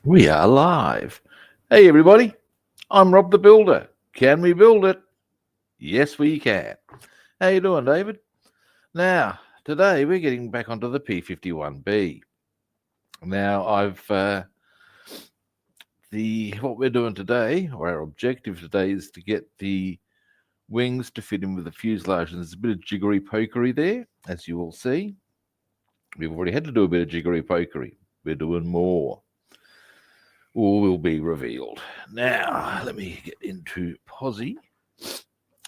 We are live. Hey, everybody. I'm Rob the Builder. Can we build it? Yes, we can. How you doing, David? Now, today we're getting back onto the P-51B. Now, what we're doing today, or our objective today, is to get the wings to fit in with the fuselage. And there's a bit of jiggery pokery there, as you will see. We've already had to do a bit of jiggery pokery. We're doing more. All will be revealed. Now, let me get into Posy.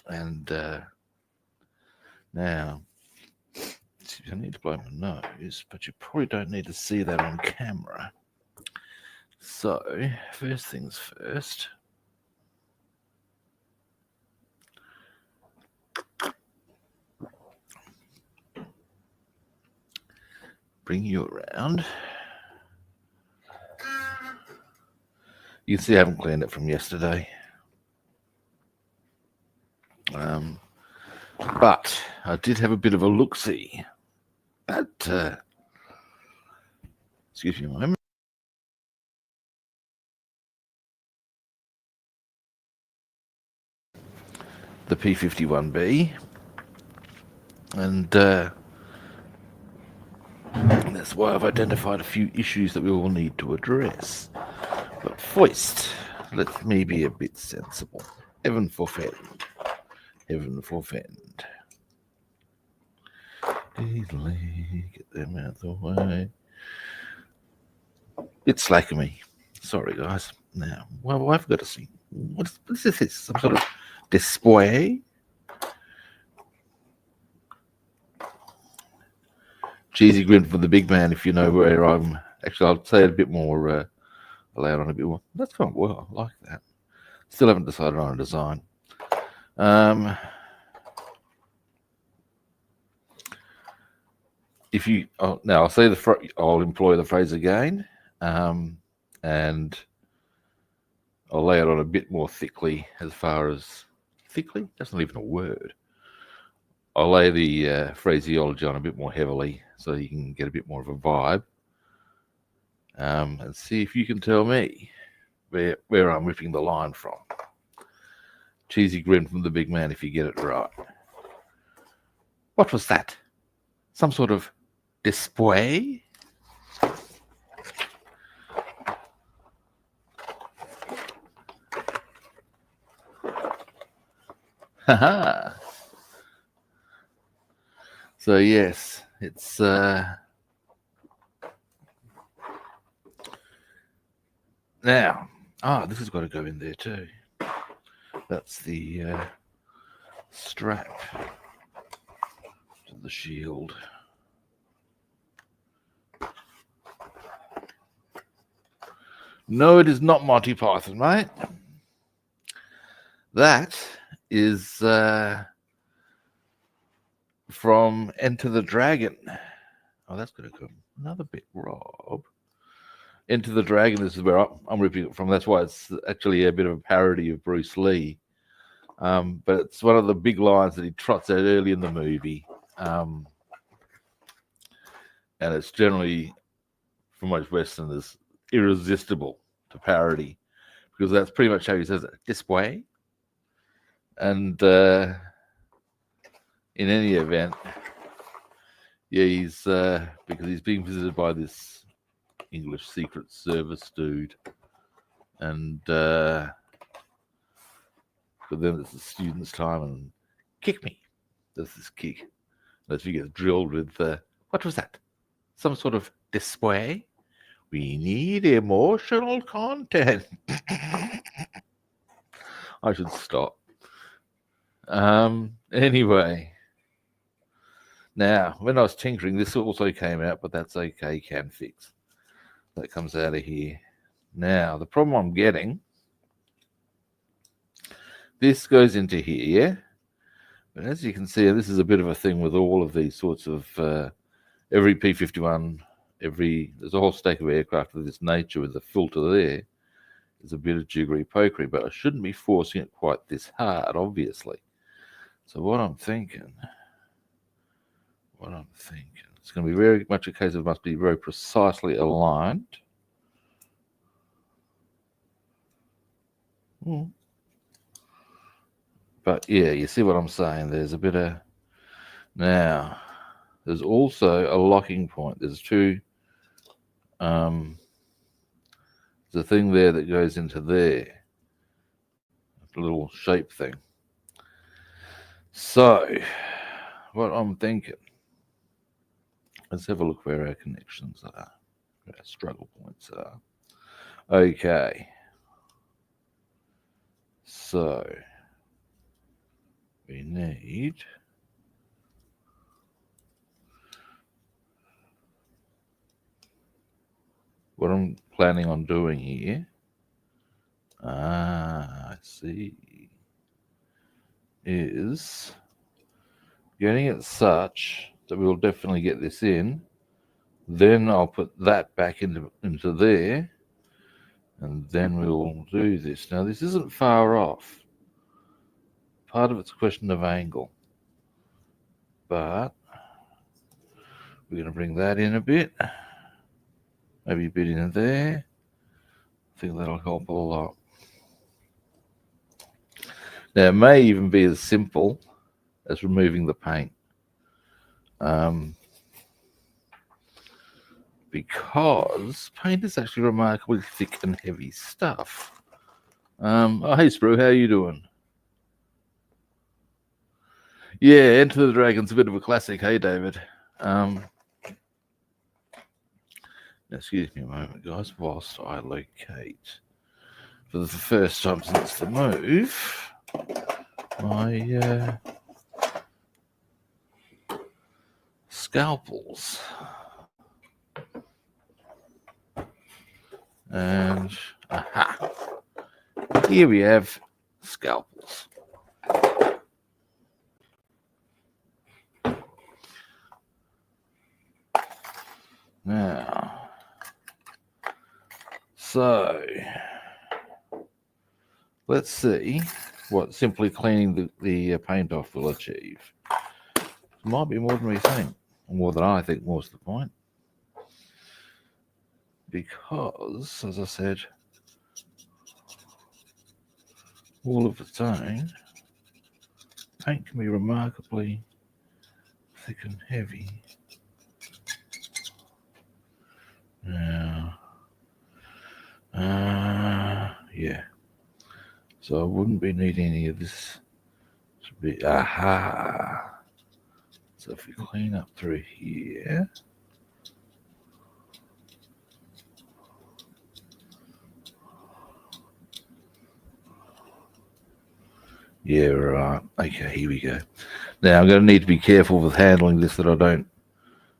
And now, I need to blow my nose, but you probably don't need to see that on camera. So, first things first. Bring you around. You can see I haven't cleaned it from yesterday. But I did have a bit of a look-see. But, excuse me a moment. The P-51B. And that's why I've identified a few issues that we will need to address. But first, let me be a bit sensible. Heaven forfend. Heaven forfend. Get them out of the way. It's slacking me. Sorry, guys. Now, well, I've got to see. What's this? Some sort of display? Cheesy grin from the big man, if you know where I'm. Actually, I'll say it a bit more, aloud on a bit more. That's gone well. I like that. Still haven't decided on a design. If you now, I'll say I'll employ the phrase again, and I'll lay it on a bit more thickly. As far as thickly, that's not even a word. I'll lay the phraseology on a bit more heavily, so you can get a bit more of a vibe, and see if you can tell me where I'm ripping the line from. Cheesy grin from the big man, if you get it right. What was that? Some sort of display? Haha. So yes, it's now. This has got to go in there too. That's the strap to the shield. No, it is not Monty Python, mate. That is from Enter the Dragon. Oh, that's going to come another bit, Rob. Enter the Dragon, this is where I'm ripping it from. That's why it's actually a bit of a parody of Bruce Lee. But it's one of the big lines that he trots out early in the movie. And it's generally, for most Westerners, irresistible to parody, because that's pretty much how he says it, display. And in any event, yeah, he's because he's being visited by this English Secret Service dude, and for them it's the student's time, and kick me. There's this kick. As he gets drilled with what was that? Some sort of display? We need emotional content. I should stop. Anyway. Now, when I was tinkering, this also came out, but that's okay, can fix. That comes out of here. Now, the problem I'm getting, this goes into here, yeah? But as you can see, this is a bit of a thing with all of these sorts of, every P-51, there's a whole stack of aircraft of this nature with the filter there. There's a bit of jiggery pokery, but I shouldn't be forcing it quite this hard, obviously. So what I'm thinking, it's going to be very much a case of must be very precisely aligned. But yeah, you see what I'm saying? There's a bit of... Now, there's also a locking point. There's two... there's a thing there that goes into there. A little shape thing. So, what I'm thinking... Let's have a look where our connections are. Where our struggle points are. Okay. So... we need... what I'm planning on doing here... I see... is getting it such that we'll definitely get this in. Then I'll put that back into there, and then we'll do this. Now this isn't far off. Part of it's a question of angle, but we're going to bring that in a bit, maybe a bit in there. I think that'll help a lot. Now it may even be as simple as removing the paint. Because paint is actually remarkably thick and heavy stuff. Oh, hey Sprue, how you doing? Yeah, Enter the Dragon's a bit of a classic, hey David. Excuse me a moment, guys, whilst I locate, for the first time since the move, my scalpels. And aha, here we have scalpels. Now, so let's see what simply cleaning the paint off will achieve. It might be more than we think, more than I think, more's the point. Because, as I said, all of its own, paint can be remarkably thick and heavy. Now, yeah. So I wouldn't be needing any of this to be, aha. So if we clean up through here, yeah, right. Okay, here we go. Now I'm going to need to be careful with handling this that I don't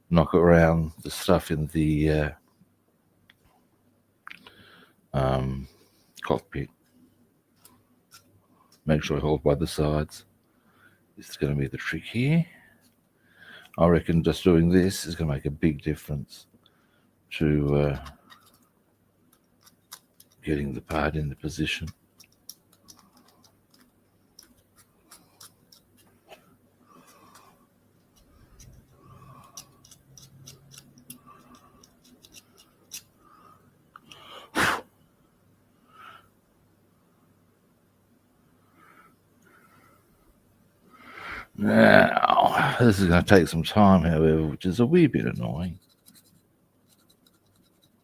knock around the stuff in the cockpit. Make sure I hold by the sides. This is going to be the trick here. I reckon just doing this is going to make a big difference to getting the part into position. Now, this is going to take some time, however, which is a wee bit annoying.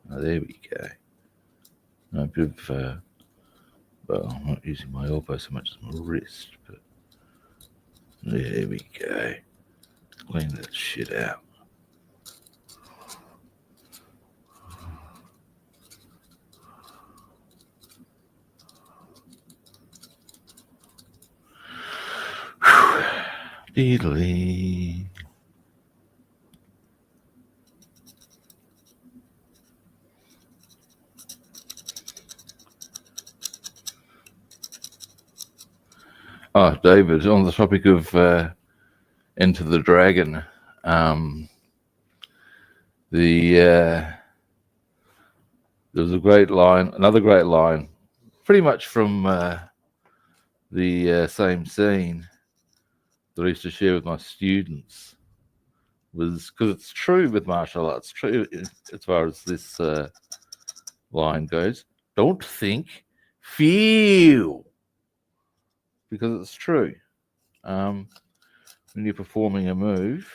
Oh, there we go. A bit of, well, I'm not using my elbow so much as my wrist, but there we go. Clean that shit out. Deedly. Oh, David, on the topic of Enter the Dragon, there was a great line, another great line, pretty much from the same scene that I used to share with my students, was because it's true with martial arts, true as far as this line goes. Don't think, Feel, because it's true. When you're performing a move,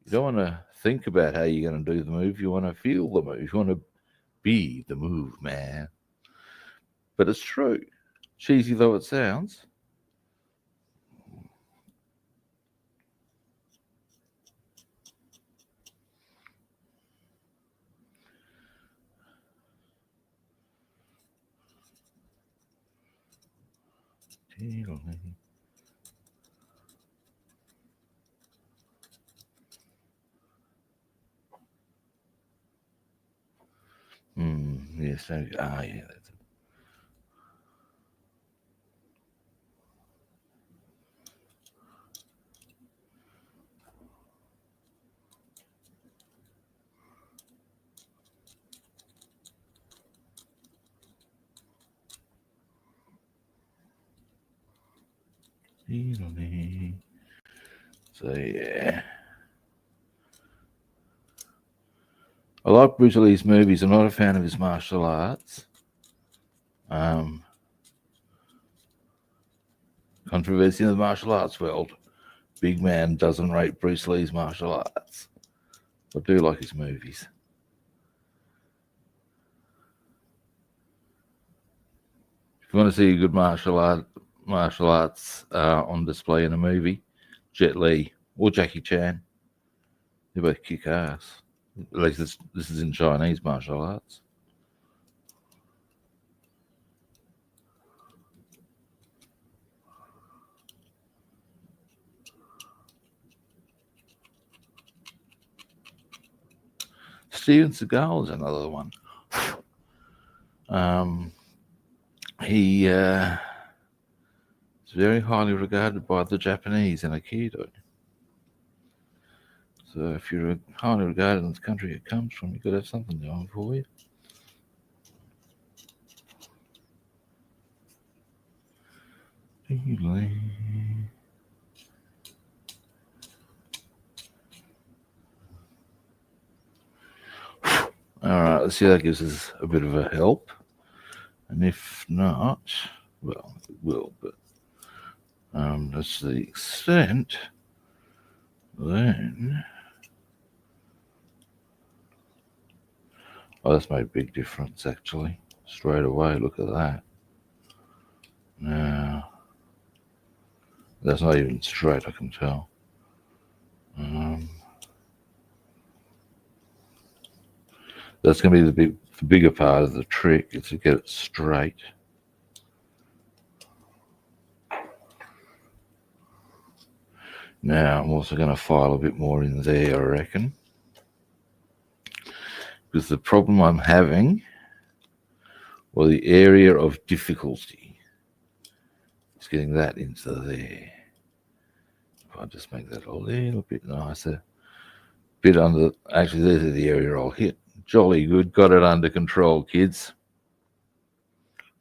you don't want to think about how you're going to do the move. You want to feel the move. You want to be the move, man. But it's true. Cheesy though it sounds. Yes. Yeah. That's it. So yeah, I like Bruce Lee's movies. I'm not a fan of his martial arts. Controversy in the martial arts world. Big man doesn't rate Bruce Lee's martial arts. I do like his movies. If you want to see a good martial arts on display in a movie, Jet Li or Jackie Chan, they both kick ass. At least this is in Chinese martial arts. Steven Seagal is another one. He is very highly regarded by the Japanese in Aikido. So if you're highly regarded in the country it comes from, you've got to have something going for you. All right, let's see, that gives us a bit of a help. And if not, well, it will, but that's the extent. Then, oh, that's made a big difference actually. Straight away, look at that. Now, that's not even straight, I can tell. That's going to be the bigger part of the trick, is to get it straight. Now, I'm also going to file a bit more in there, I reckon. Because the problem I'm having, or the area of difficulty, is getting that into there. If I just make that a little bit nicer. Bit under, actually, there's the area I'll hit. Jolly good, got it under control, kids.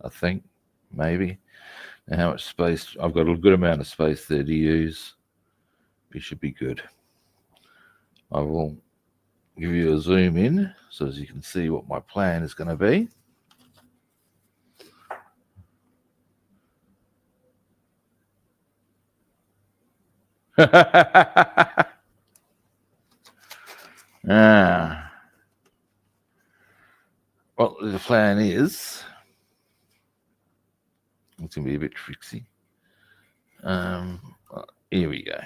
I think, maybe. Now, how much space? I've got a good amount of space there to use. It should be good. I will give you a zoom in so as you can see what my plan is going to be. Well, the plan is, it's going to be a bit tricksy. Here we go.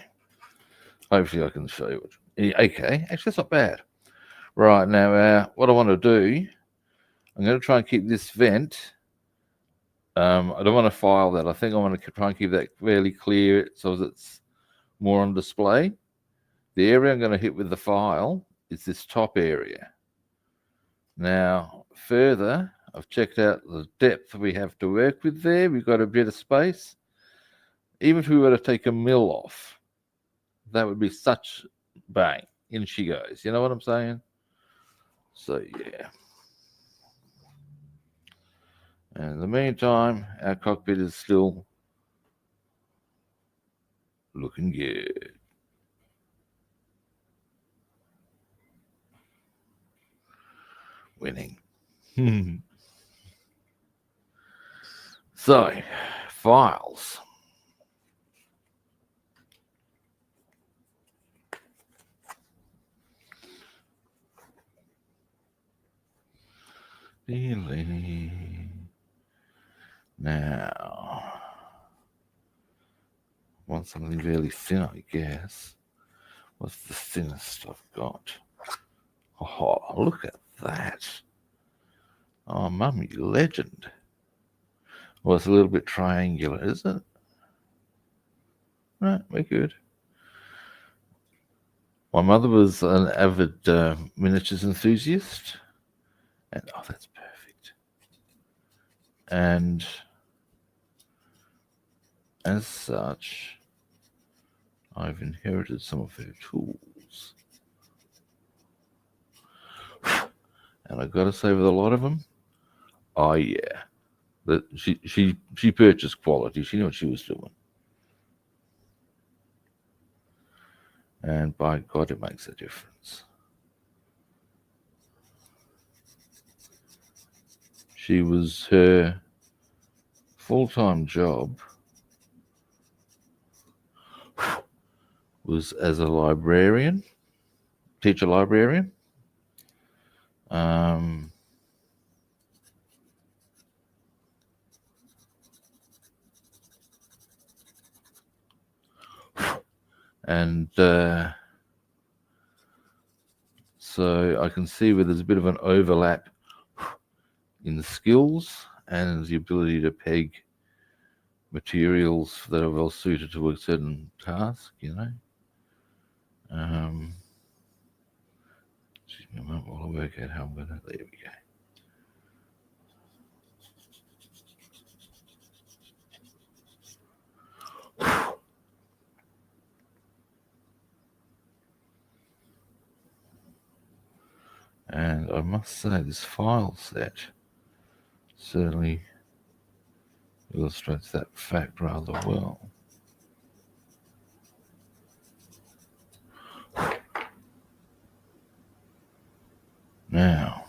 Hopefully I can show you it. Okay, actually that's not bad. Right, now what I want to do, I'm going to try and keep this vent. I don't want to file that. I think I want to try and keep that fairly clear so that it's more on display. The area I'm going to hit with the file is this top area. Now, further, I've checked out the depth we have to work with there. We've got a bit of space. Even if we were to take a mill off, that would be such bang. In she goes. You know what I'm saying? So, yeah. And in the meantime, our cockpit is still looking good. Winning. So, files. Now, want something really thin, I guess. What's the thinnest I've got? Oh, look at that. Oh, Mum, you legend. Well, it's a little bit triangular, isn't it? Right, we're good. My mother was an avid miniatures enthusiast. And, oh, that's perfect. And as such, I've inherited some of her tools. And I got to say, with a lot of them, oh yeah, that she purchased quality. She knew what she was doing, and by God, it makes a difference. She was her full-time job was as a librarian, teacher librarian. And so I can see where there's a bit of an overlap in the skills and the ability to peg materials that are well suited to a certain task, you know. Excuse me a moment while I work out how I'm going to. There we go. And I must say, this file set certainly illustrates that fact rather well. Now,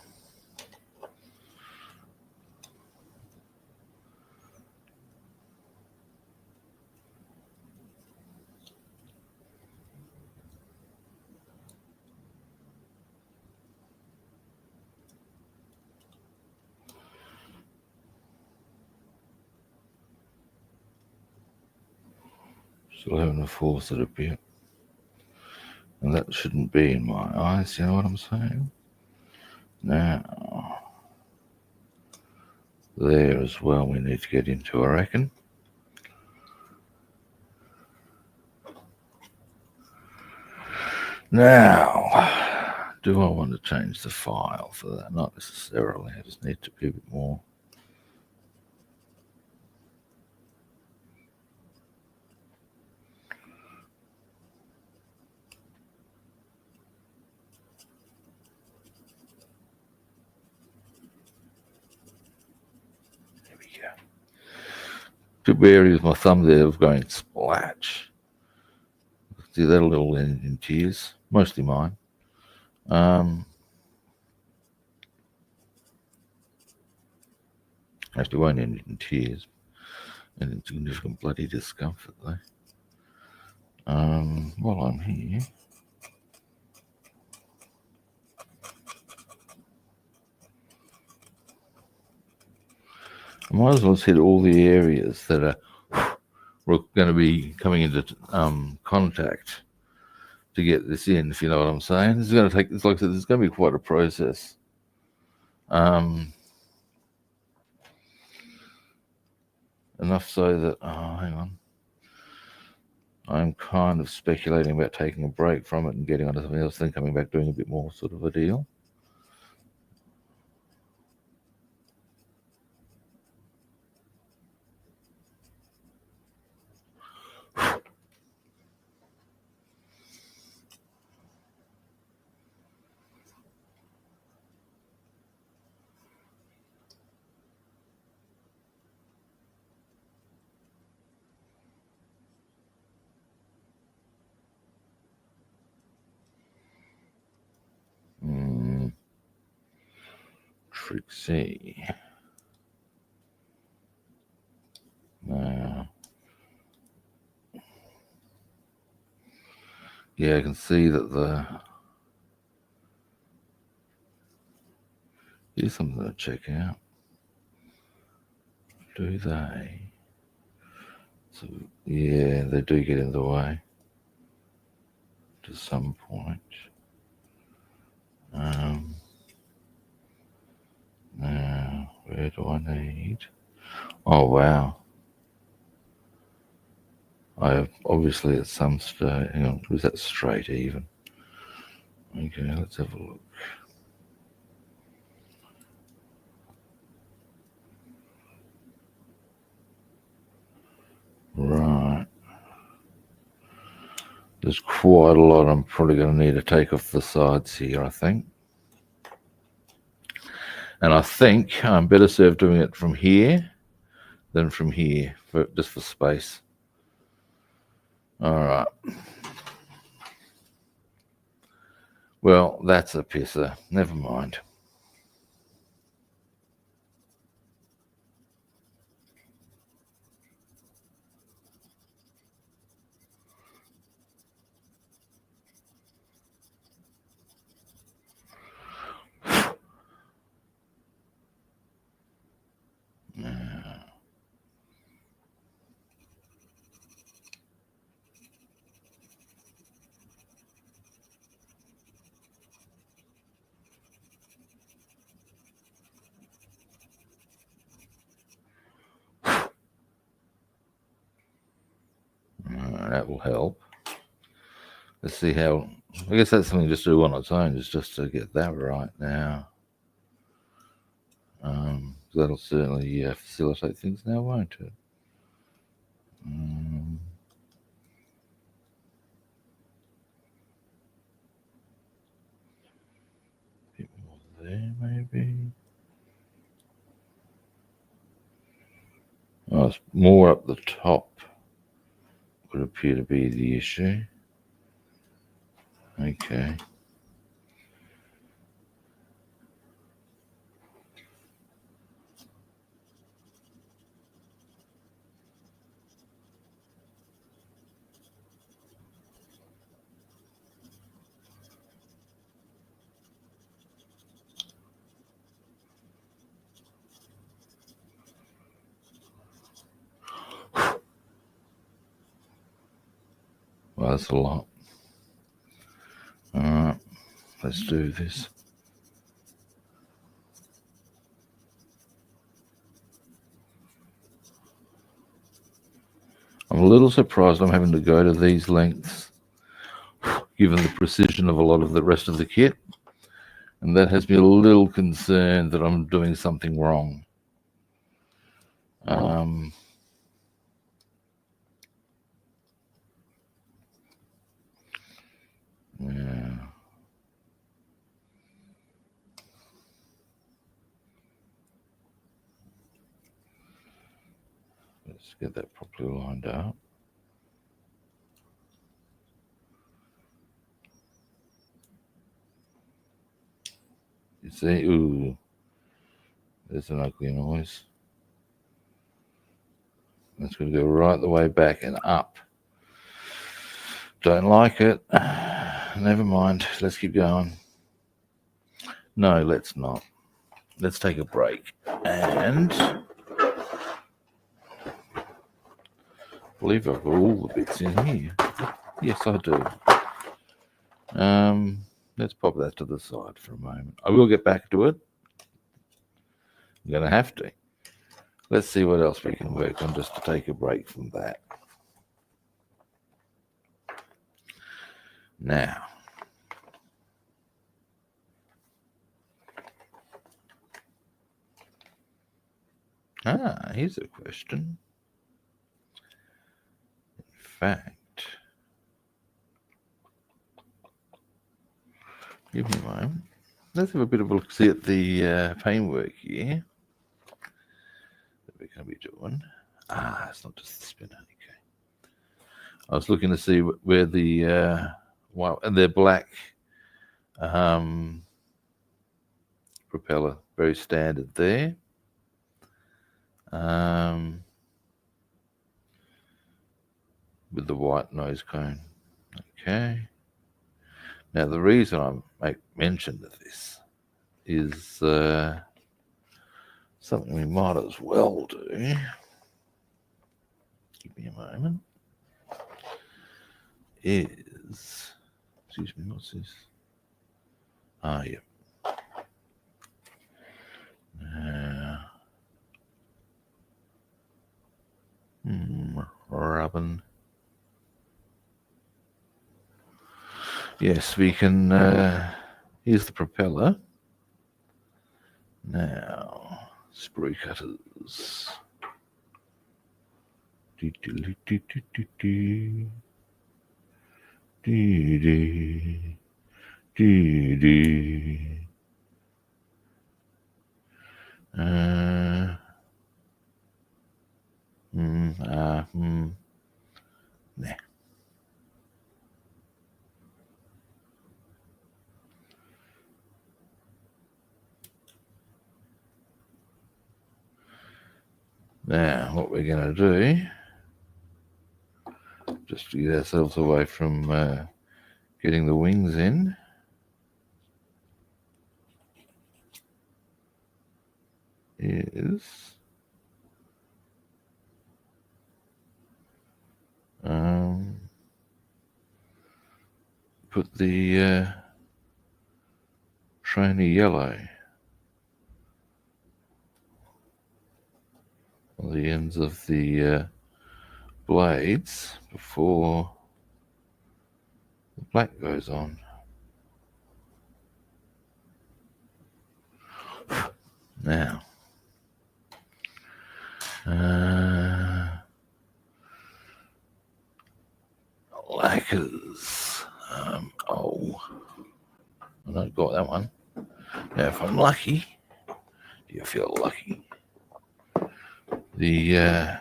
still having to force it a bit. And that shouldn't be in my eyes, you know what I'm saying? Now, there as well we need to get into, I reckon. Now, do I want to change the file for that? Not necessarily, I just need to be a bit more. There we go. Too wary with my thumb there of going splatch. See that a little in tears, mostly mine. Actually, won't end in tears and in significant bloody discomfort, though. While I'm here, I might as well hit all the areas that are going to be coming into contact to get this in, if you know what I'm saying. This is going to take, like I said, this is going to be quite a process. Enough so that, oh, hang on. I'm kind of speculating about taking a break from it and getting onto something else, then coming back doing a bit more sort of a deal. Trixie. Yeah, I can see that here's something to check out. Do they? So, yeah, they do get in the way to some point. Now, where do I need? Oh, wow. I have obviously at some stage. Hang on, was that straight even? Okay, let's have a look. Right. There's quite a lot I'm probably going to need to take off the sides here, I think. And I think I'm better served doing it from here than from here, just for space. All right. Well, that's a pisser. Never mind. That will help. Let's see how. I guess that's something just to do on its own, is just to get that right now. That'll certainly facilitate things now, won't it? Bit more there, maybe. Oh, it's more up the top. Would appear to be the issue. Okay. Well, that's a lot. All right, let's do this. I'm a little surprised I'm having to go to these lengths, given the precision of a lot of the rest of the kit. And that has me a little concerned that I'm doing something wrong. Yeah. Let's get that properly lined up. You see, ooh, there's an ugly noise. That's going to go right the way back and up. Don't like it. Never mind. Let's keep going. No, let's not. Let's take a break. And I believe I've got all the bits in here. Yes, I do. Let's pop that to the side for a moment. I will get back to it. I'm going to have to. Let's see what else we can work on just to take a break from that. Now, here's a question. In fact, give me a moment. Let's have a bit of a look, see at the paintwork here that we're going to be doing. It's not just the spinner. Okay. I was looking to see where the white and they're black propeller, very standard there. With the white nose cone. Okay. Now, the reason I make mention of this is something we might as well do. Give me a moment. Is, excuse me, what's this? Ah, yeah. Rubbing. Yes, we can. Here's the propeller. Now, sprue cutters. Do, do, do, do, do, do. Do, do, do, do. Nah. Now, what we're going to do, just to get ourselves away from getting the wings in, is put the trainee yellow on the ends of the blades before the black goes on. Now, lacquers. Oh, I don't got that one. Now, if I'm lucky, do you feel lucky? The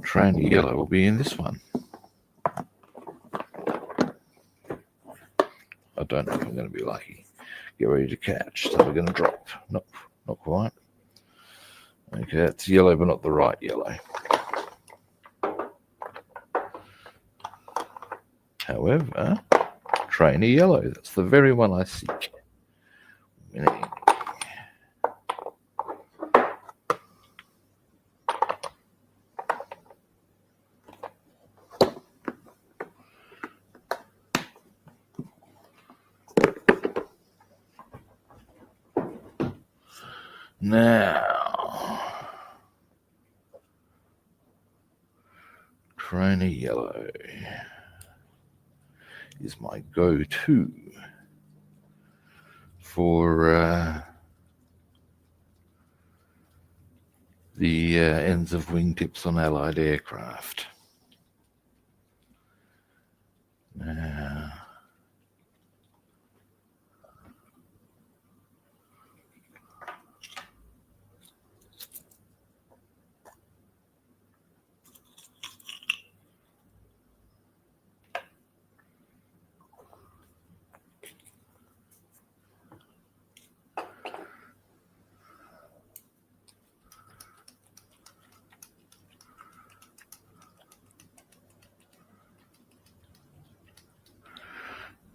trainee yellow will be in this one. I don't know if I'm going to be lucky. Get ready to catch. So we're going to drop. Nope, not quite. Okay, that's yellow, but not the right yellow. However, trainee yellow. That's the very one I seek. Winning. Now, trainee yellow is my go-to for the ends of wingtips on Allied aircraft.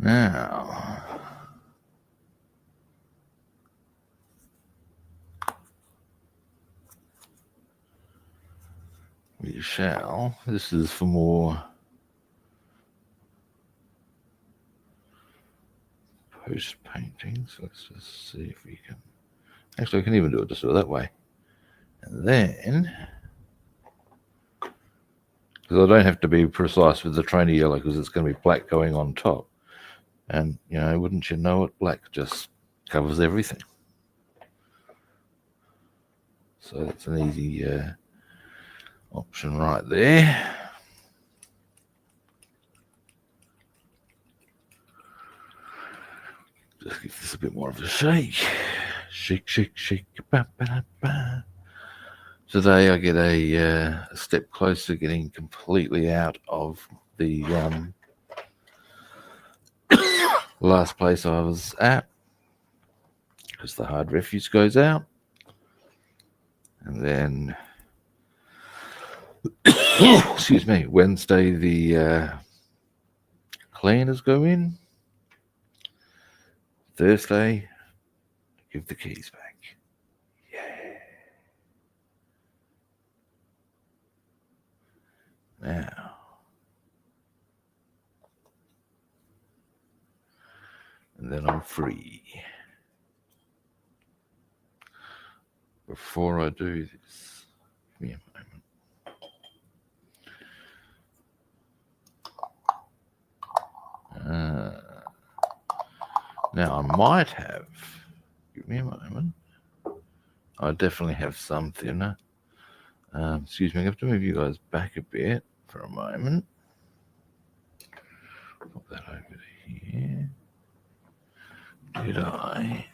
Now, we shall. This is for more post paintings. Let's just see if we can. Actually, I can even do it just that way. And then, because I don't have to be precise with the trainee yellow because it's going to be black going on top. And, you know, wouldn't you know it, black just covers everything. So that's an easy option right there. Just give this a bit more of a shake. Shake, shake, shake. Ba, ba, da, ba. Today I get a step closer getting completely out of the last place I was at, because the hard refuse goes out. And then, excuse me, Wednesday the cleaners go in. Thursday, give the keys back. Yeah. Now, and then I'm free. Before I do this, give me a moment. Now, I might have, give me a moment. I definitely have some thinner. Excuse me, I have to move you guys back a bit for a moment. Put that over to here. Did I?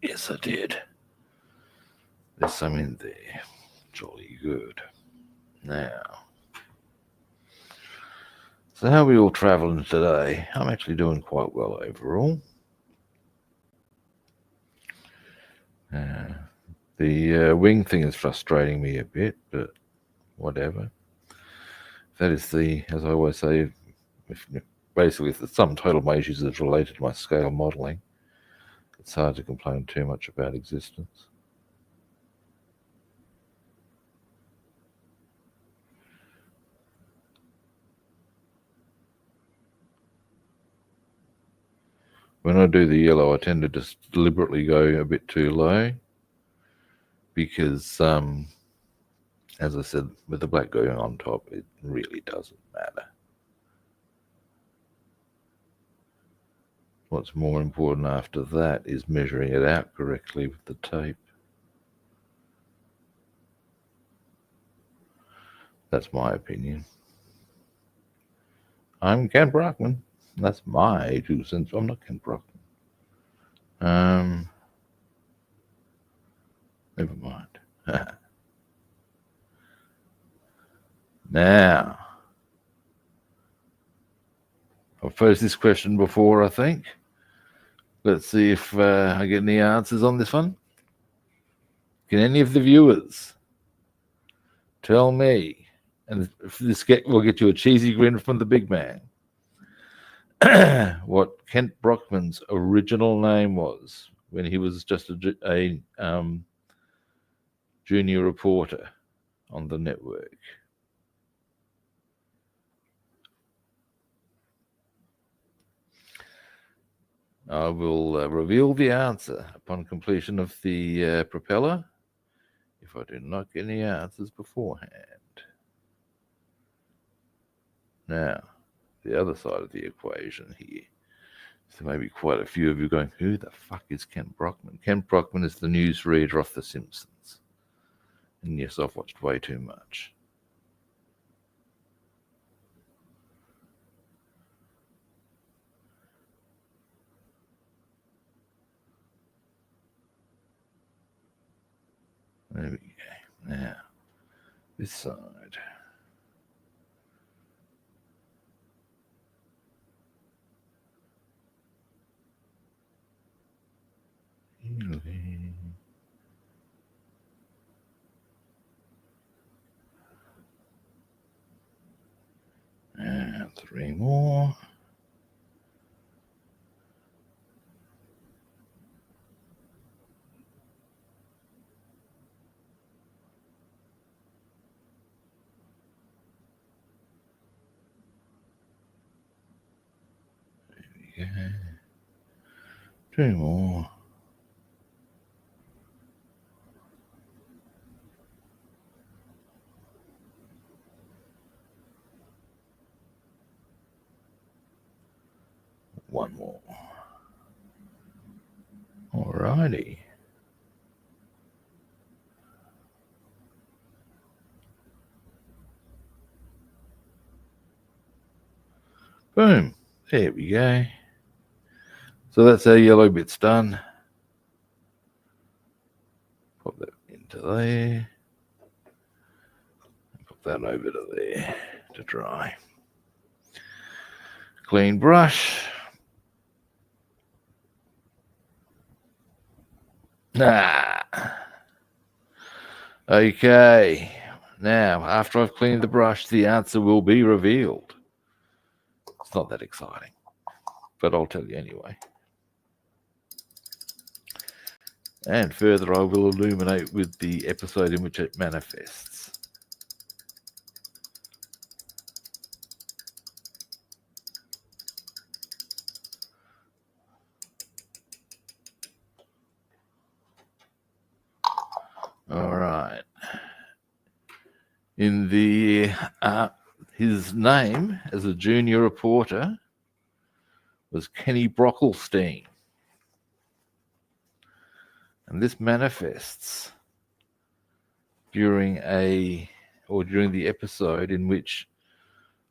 Yes, I did. There's some in there. Jolly good. Now, so how are we all traveling today? I'm actually doing quite well overall. The wing thing is frustrating me a bit, but whatever. That is as I always say, basically if the sum total of my issues is related to my scale modelling, it's hard to complain too much about existence. When I do the yellow, I tend to just deliberately go a bit too low because, as I said, with the black going on top, it really doesn't matter. What's more important after that is measuring it out correctly with the tape. That's my opinion. I'm Ken Brockman. That's my 2 cents. I'm not Ken Brockman. Never mind. Now, I've posed this question before, I think. Let's see if I get any answers on this one. Can any of the viewers tell me, and if this will get you a cheesy grin from the big man, what Kent Brockman's original name was when he was just a junior reporter on the network? I will reveal the answer upon completion of the propeller if I do not get any answers beforehand. Now, the other side of the equation here. So maybe quite a few of you going, who the fuck is Kent Brockman? Kent Brockman is the newsreader off The Simpsons. And yes, I've watched way too much. There we go. Now, this side. And 3 more. There we go. 2 more. One more. Alrighty. Boom. There we go. So that's our yellow bits done. Pop that into there. Pop that over to there to dry. Clean brush. Okay. Now, after I've cleaned the brush, the answer will be revealed. It's not that exciting, but I'll tell you anyway. And further, I will illuminate with the episode in which it manifests. All right. In the his name as a junior reporter was Kenny Brocklestein, and this manifests during the episode in which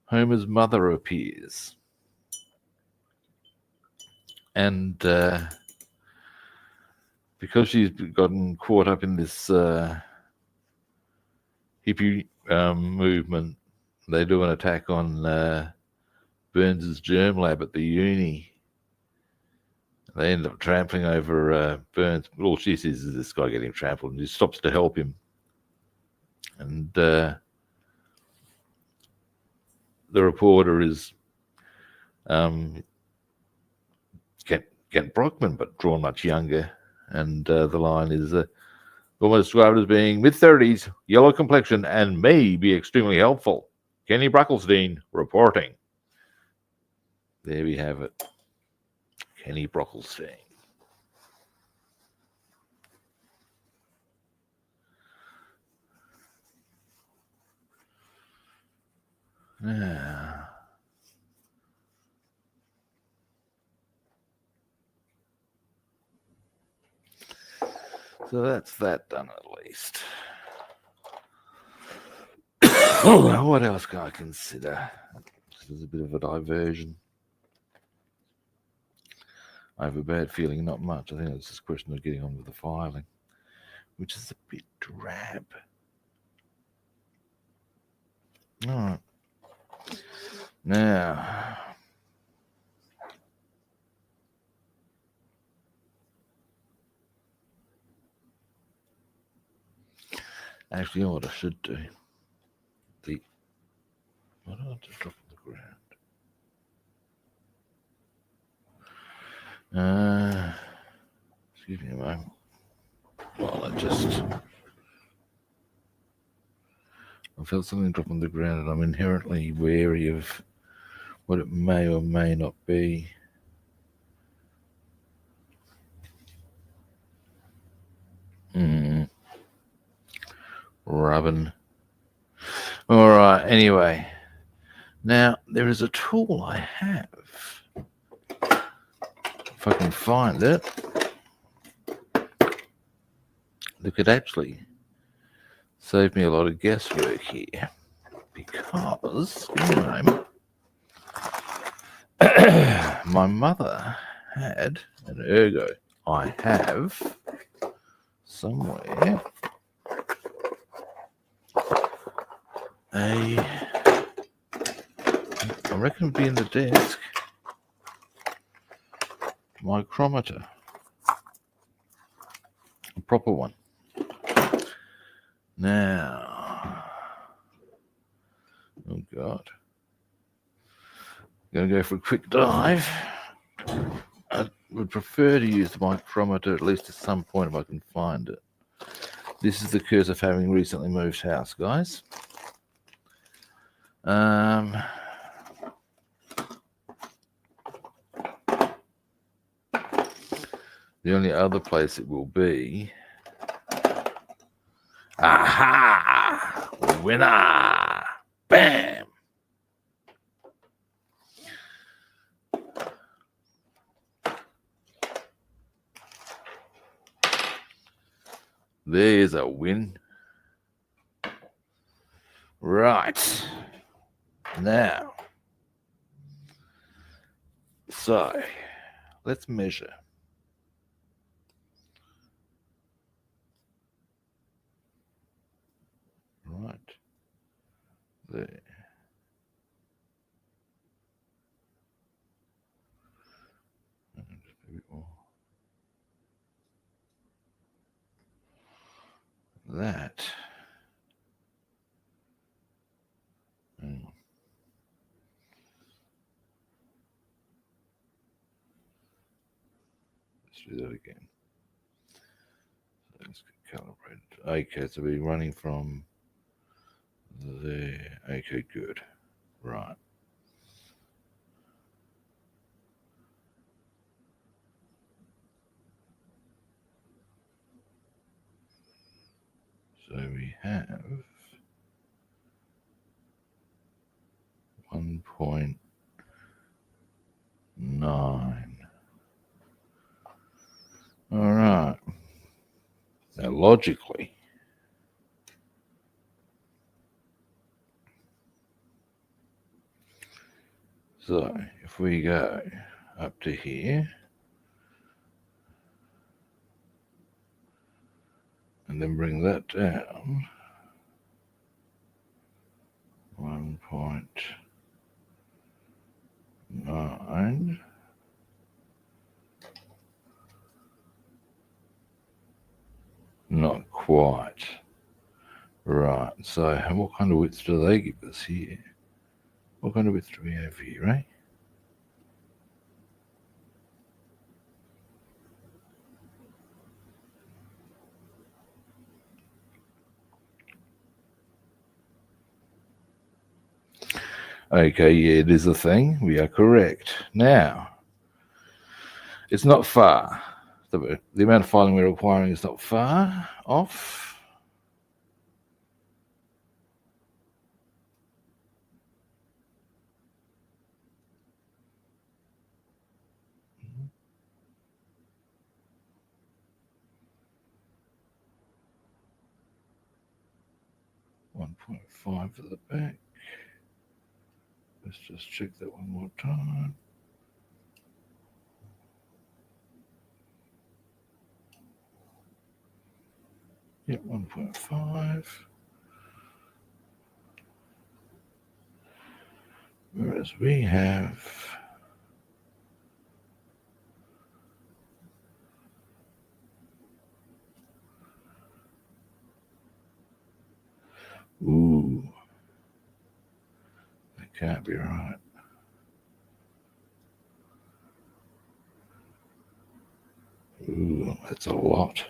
Homer's mother appears, and because she's gotten caught up in this hippie movement, they do an attack on Burns's germ lab at the uni. They end up trampling over Burns. All she sees is this guy getting trampled, and she stops to help him. And the reporter is Kent Brockman, but drawn much younger. And the line is almost described as being mid-30s, yellow complexion, and may be extremely helpful. Kenny Brocklestein reporting. There we have it. Kenny Brocklestein. Yeah. So that's that done at least. What else can I consider? This is a bit of a diversion. I have a bad feeling not much. I think it's just a question of getting on with the filing, which is a bit drab. All right. Now, actually, you know what I should do? Why don't I just drop on the ground? Excuse me a moment. Well, I felt something drop on the ground, and I'm inherently wary of what it may or may not be. Rubbing. All right, anyway. Now, there is a tool I have. If I can find it, that could actually save me a lot of guesswork here. Because, give me a moment, my mother had, and ergo, I have somewhere I reckon it'd be in the desk, micrometer, a proper one. Now, oh God, I'm going to go for a quick dive. I would prefer to use the micrometer at least at some point if I can find it. This is the curse of having recently moved house, guys. The only other place it will be. Aha! Winner! Bam! There's a win. Right. Now. So, let's measure. Right. There. Just a bit more. That. Let's do that again. Let's get calibrated. Okay, so we're running from there. Okay, good. Right. So we have 1.9. All right. Now, logically, so if we go up to here and then bring that down, 1.9. Not quite. Right, so what kind of width do they give us here? What kind of width do we have here, right? Okay, yeah, it is a thing. We are correct. Now, it's not far. The amount of filing we're requiring is not far off. .5 at the back. Let's just check that one more time. Yep, 1.5. Whereas we have ooh, that can't be right. Ooh, that's a lot.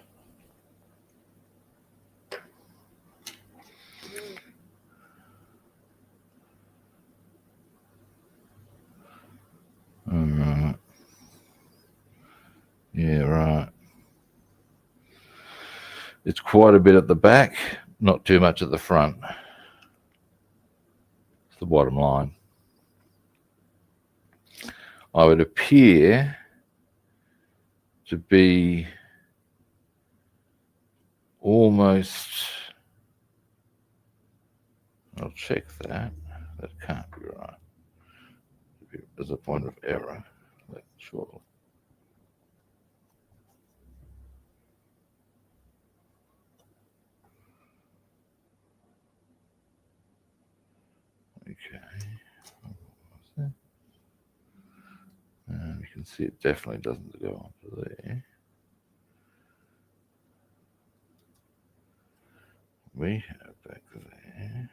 Alright. Yeah, right. It's quite a bit at the back, not too much at the front. It's the bottom line. I would appear to be almost, I'll check that. That can't be right. There's a point of error. Sure. Okay. And you can see it definitely doesn't go onto there. We have back there.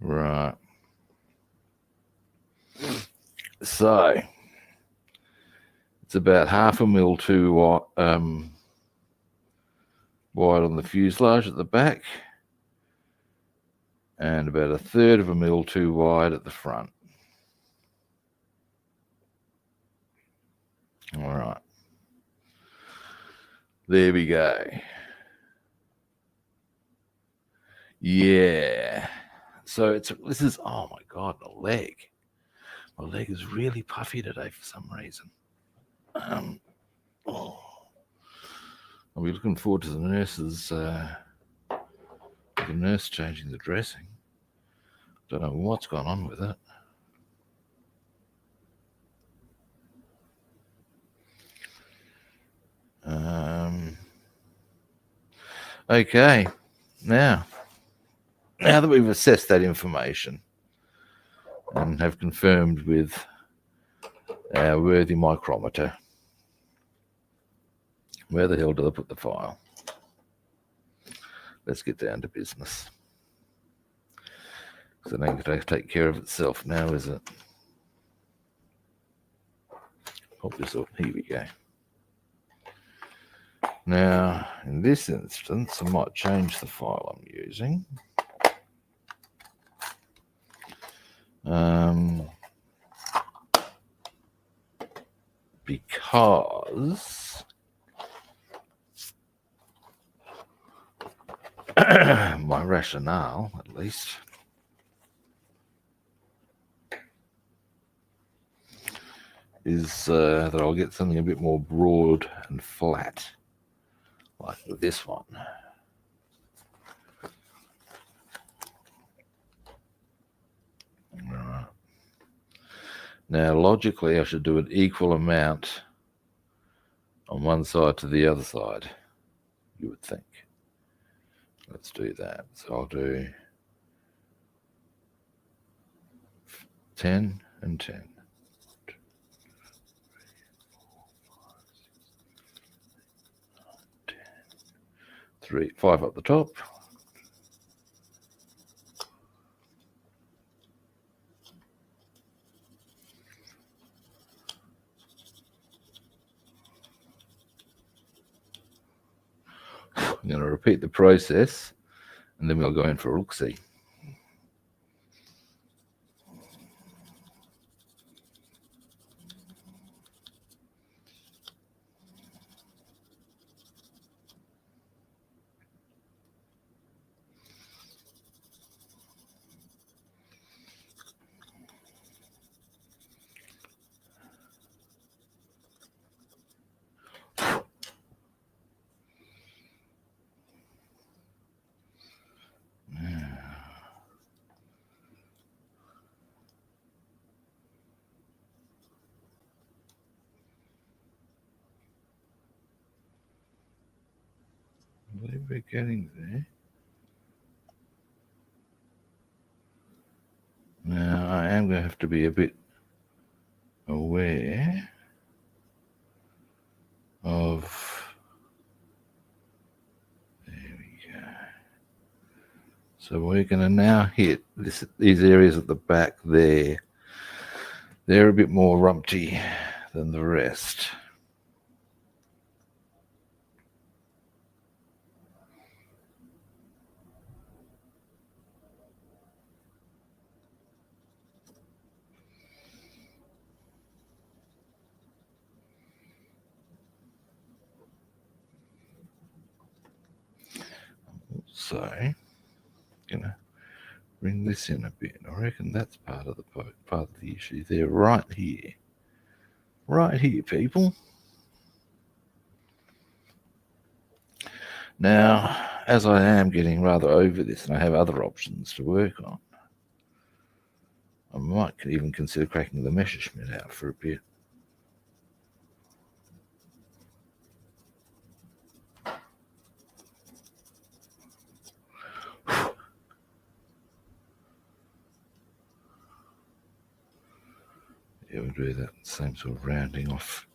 Right. So it's about 1/2 mil too wide on the fuselage at the back, and about 1/3 of a mil too wide at the front. All right. There we go. Yeah. So this is, oh my God, the leg. My leg is really puffy today for some reason. I'll be looking forward to the nurses, the nurse changing the dressing. Don't know what's gone on with it. Okay, now that we've assessed that information and have confirmed with our worthy micrometer, where the hell did I put the file? Let's get down to business. So it ain't going to take care of itself now, is it? Pop this off. Here we go. Now, in this instance, I might change the file I'm using. Because my rationale, at least, is that I'll get something a bit more broad and flat, like this one. Right. Now, logically, I should do an equal amount on one side to the other side, you would think. Let's do that. So I'll do 10 and 10. 3, 5 up the top. I'm going to repeat the process, and then we'll go in for a look-see. I believe we're getting there. Now, I am going to have to be a bit aware of, there we go. So we're going to now hit these areas at the back there. They're a bit more rumpty than the rest. So, gonna bring this in a bit. I reckon that's part of the issue there, right here, people. Now, as I am getting rather over this, and I have other options to work on, I might even consider cracking the Messerschmitt out for a bit. Yeah, we'll do that same sort of rounding off.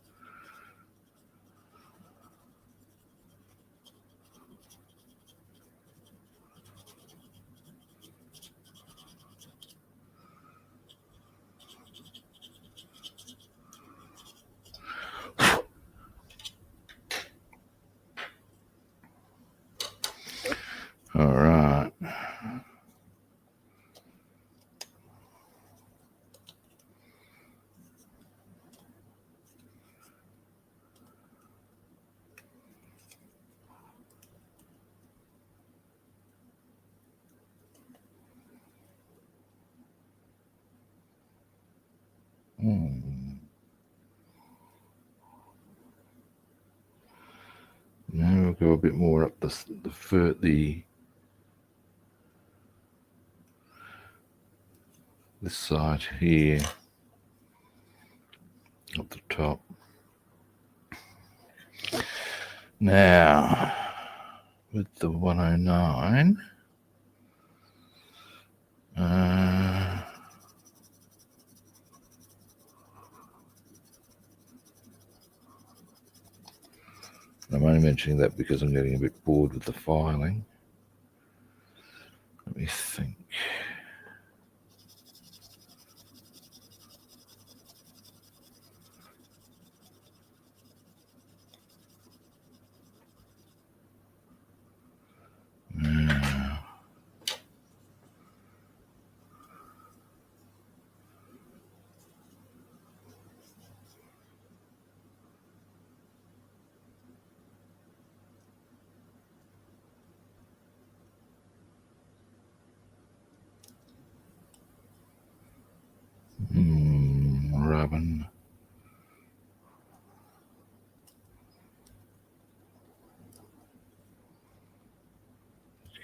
All right. Now we'll go a bit more up this side here, up the top. Now, with the 109, I'm only mentioning that because I'm getting a bit bored with the filing. Let me think.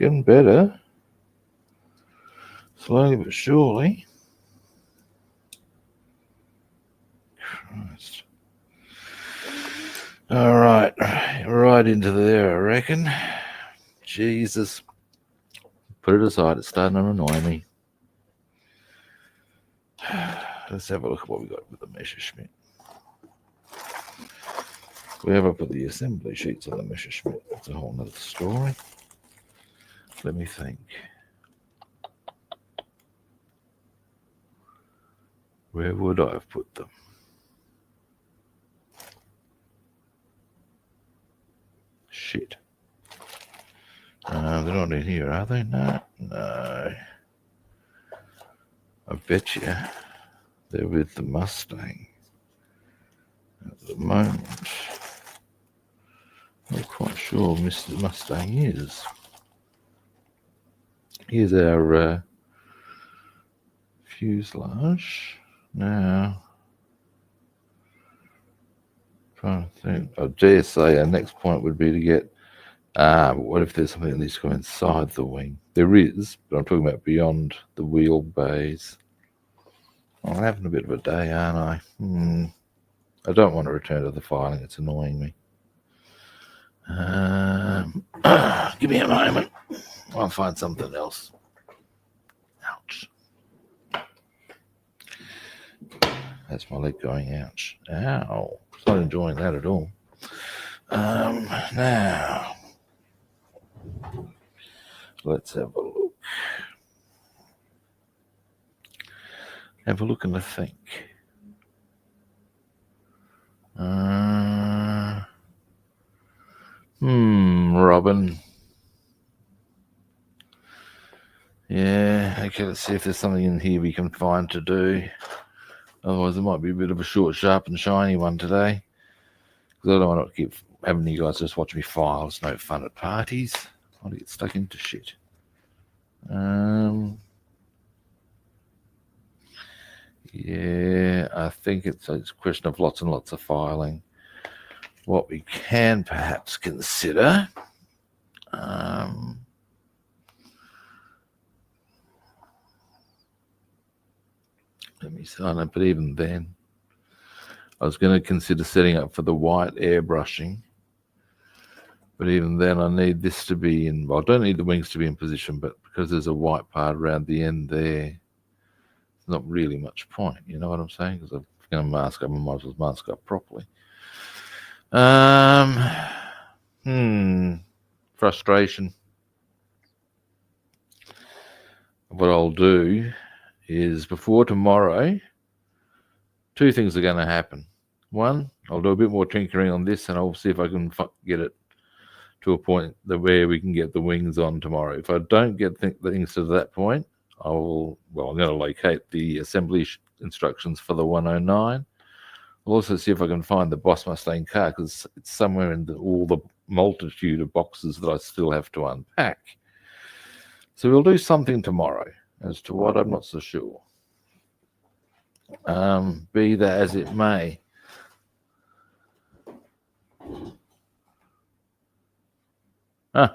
getting better. Slowly but surely. Christ. All right. Right into there, I reckon. Jesus. Put it aside. It's starting to annoy me. Let's have a look at what we got with the Messerschmitt. We have up with the assembly sheets on the Messerschmitt. That's a whole nother story. Let me think. Where would I have put them? Shit. They're not in here, are they? No. I bet you they're with the Mustang at the moment. Not quite sure Mr. Mustang is. Here's our fuselage. Now, trying to think. I dare say our next point would be to get. But what if there's something that needs to go inside the wing? There is, but I'm talking about beyond the wheel bays. I'm having a bit of a day, aren't I? I don't want to return to the filing. It's annoying me. Give me a moment. I'll find something else. Ouch. That's my leg going, ouch. Ow. Not enjoying that at all. Now, let's have a look. Have a look and a think. Robin. Yeah, okay, let's see if there's something in here we can find to do. Otherwise, it might be a bit of a short, sharp, and shiny one today. Because I don't want to keep having you guys just watch me file. It's no fun at parties. I want to get stuck into shit. Yeah, I think it's a question of lots and lots of filing. What we can perhaps consider. Let me sign up, but even then, I was going to consider setting up for the white airbrushing. But even then, I need this to be in. Well, I don't need the wings to be in position, but because there's a white part around the end there, it's not really much point. You know what I'm saying? Because I'm going to mask up, I might as well mask up properly. Frustration. What I'll do is before tomorrow, two things are going to happen. One, I'll do a bit more tinkering on this, and I'll see if I can get it to a point where we can get the wings on tomorrow. If I don't get things to that point, I'm going to locate the assembly instructions for the 109. I'll also see if I can find the Boss Mustang car, because it's somewhere in all the multitude of boxes that I still have to unpack. So we'll do something tomorrow. As to what, I'm not so sure. Be that as it may. There's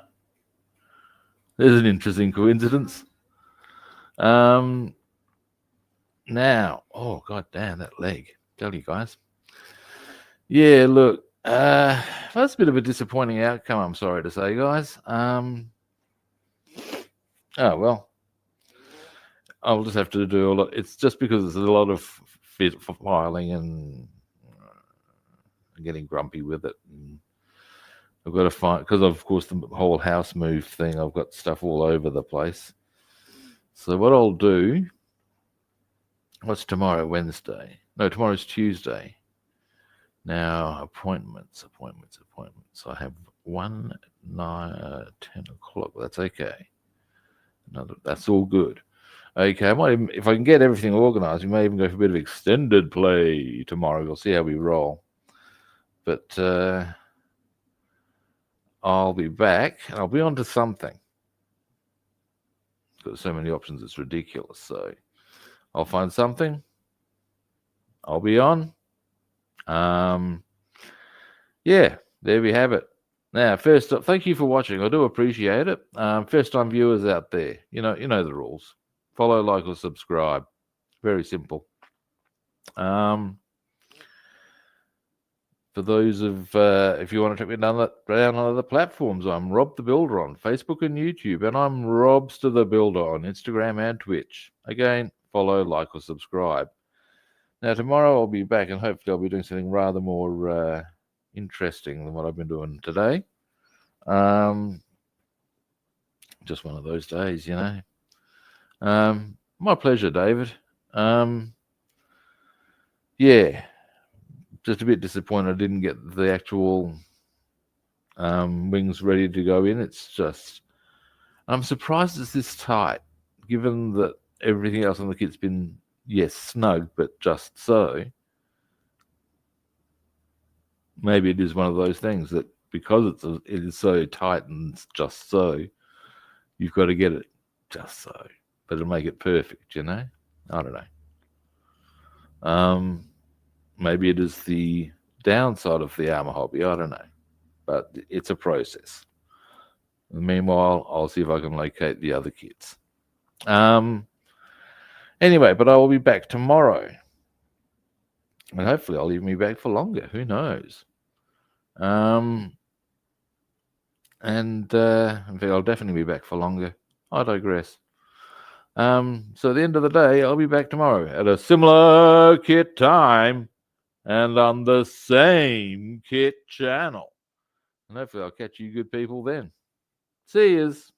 an interesting coincidence. Now, oh god damn, that leg. Tell you guys. Yeah, look, that's a bit of a disappointing outcome, I'm sorry to say, guys. Oh well. I'll just have to do a lot. It's just because there's a lot of filing and getting grumpy with it. And I've got to find, because of course the whole house move thing, I've got stuff all over the place. So what I'll do, what's tomorrow? Wednesday? No, tomorrow's Tuesday. Now appointments. I have 1, 9, 10 o'clock. That's okay. That's all good. Okay, I might even, if I can get everything organized, we may even go for a bit of extended play tomorrow. We'll see how we roll. But I'll be back, and I'll be on to something. Got so many options, it's ridiculous. So I'll find something. I'll be on. Yeah, there we have it. Now, first up, thank you for watching. I do appreciate it. First-time viewers out there, you know the rules. Follow, like, or subscribe. Very simple. For those of, if you want to check me down on other platforms, I'm Rob the Builder on Facebook and YouTube, and I'm Robster the Builder on Instagram and Twitch. Again, follow, like, or subscribe. Now, tomorrow I'll be back, and hopefully I'll be doing something rather more interesting than what I've been doing today. Just one of those days, you know. My pleasure, David. Yeah, just a bit disappointed I didn't get the actual wings ready to go in. It's just, I'm surprised it's this tight, given that everything else on the kit's been, yes, snug, but just so. Maybe it is one of those things that because it is so tight and just so, you've got to get it just so, but it'll make it perfect, you know? I don't know. Maybe it is the downside of the Arma Hobby, I don't know. But it's a process. Meanwhile, I'll see if I can locate the other kits. Anyway, but I will be back tomorrow. And hopefully I'll even be back for longer. Who knows? In fact, I'll definitely be back for longer. I digress. So at the end of the day, I'll be back tomorrow at a similar kit time and on the same kit channel. And hopefully I'll catch you good people then. See yous.